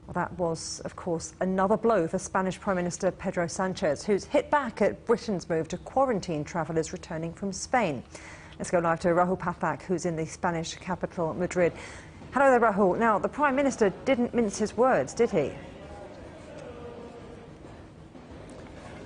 Well, that was, of course, another blow for Spanish Prime Minister Pedro Sanchez, who's hit back at Britain's move to quarantine travellers returning from Spain. Let's go live to Rahul Pathak, who's in the Spanish capital, Madrid. Hello there, Rahul. Now, the Prime Minister didn't mince his words, did he?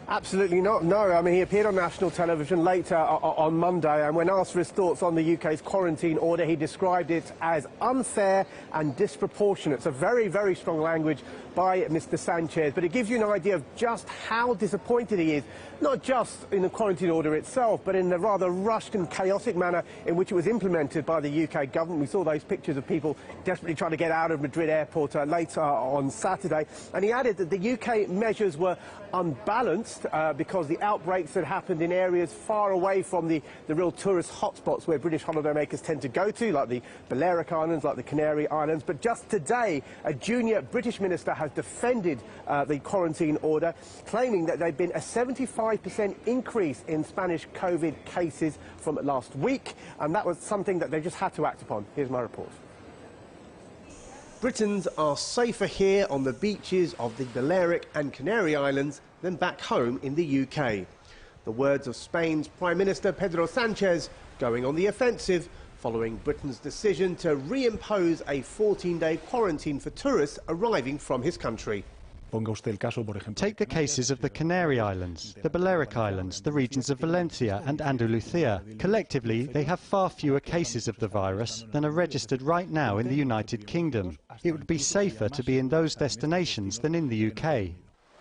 Absolutely not, no. I mean, he appeared on national television later on Monday, and when asked for his thoughts on the UK's quarantine order, he described it as unfair and disproportionate. So very, very strong language by Mr Sanchez, but it gives you an idea of just how disappointed he is, not just in the quarantine order itself, but in the rather rushed and chaotic manner in which it was implemented by the UK government. We saw those pictures of people desperately trying to get out of Madrid airport later on Saturday, and he added that the UK measures were unbalanced because the outbreaks had happened in areas far away from the real tourist hotspots where British holidaymakers tend to go to, like the Balearic Islands, like the Canary Islands. But just today, a junior British minister has defended the quarantine order, claiming that there had been a 75% increase in Spanish COVID cases from last week, and that was something that they just had to act upon. Here's my report. Britons are safer here on the beaches of the Balearic and Canary Islands than back home in the UK. The words of Spain's Prime Minister Pedro Sanchez going on the offensive following Britain's decision to reimpose a 14-day quarantine for tourists arriving from his country. Take the cases of the Canary Islands, the Balearic Islands, the regions of Valencia and Andalusia. Collectively, they have far fewer cases of the virus than are registered right now in the United Kingdom. It would be safer to be in those destinations than in the UK.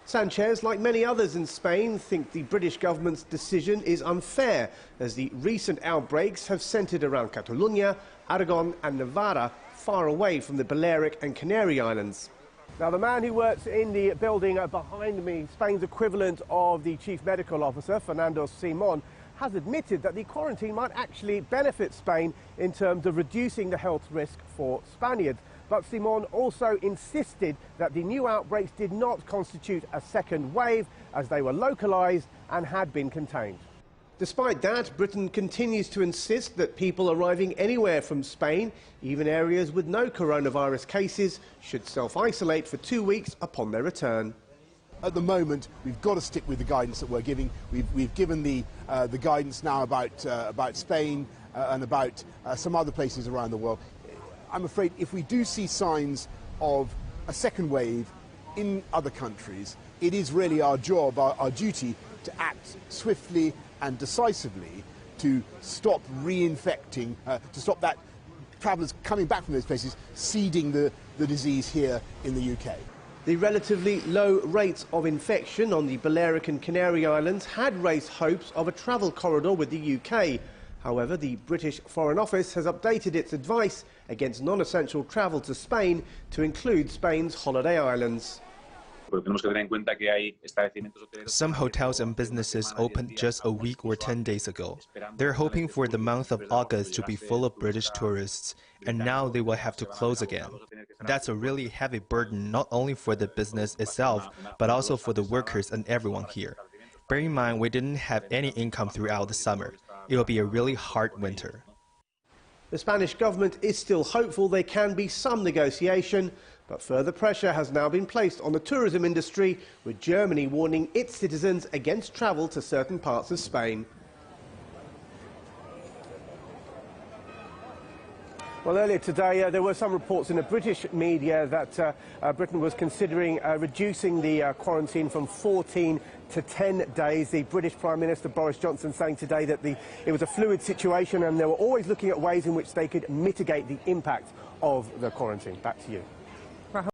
Sanchez, like many others in Spain, think the British government's decision is unfair, as the recent outbreaks have centred around Catalonia, Aragon and Navarra, far away from the Balearic and Canary Islands. Now, the man who works in the building behind me, Spain's equivalent of the Chief Medical Officer, Fernando Simon, has admitted that the quarantine might actually benefit Spain in terms of reducing the health risk for Spaniards. But Simon also insisted that the new outbreaks did not constitute a second wave, as they were localised and had been contained. Despite that, Britain continues to insist that people arriving anywhere from Spain, even areas with no coronavirus cases, should self-isolate for 2 weeks upon their return. At the moment, we've got to stick with the guidance that we're giving. We've given the guidance now about Spain and about some other places around the world. I'm afraid if we do see signs of a second wave in other countries, it is really our job, our duty, to act swiftly and decisively to stop reinfecting, to stop that travellers coming back from those places seeding the disease here in the UK. The relatively low rates of infection on the Balearic and Canary Islands had raised hopes of a travel corridor with the UK. However, the British Foreign Office has updated its advice against non-essential travel to Spain to include Spain's holiday islands. Some hotels and businesses opened just a week or 10 days ago. They're hoping for the month of August to be full of British tourists, and now they will have to close again. That's a really heavy burden not only for the business itself, but also for the workers and everyone here. Bear in mind, we didn't have any income throughout the summer. It will be a really hard winter. The Spanish government is still hopeful there can be some negotiation, but further pressure has now been placed on the tourism industry, with Germany warning its citizens against travel to certain parts of Spain. Well, earlier today, there were some reports in the British media that Britain was considering reducing the quarantine from 14 to 10 days. The British Prime Minister Boris Johnson saying today that it was a fluid situation and they were always looking at ways in which they could mitigate the impact of the quarantine. Back to you.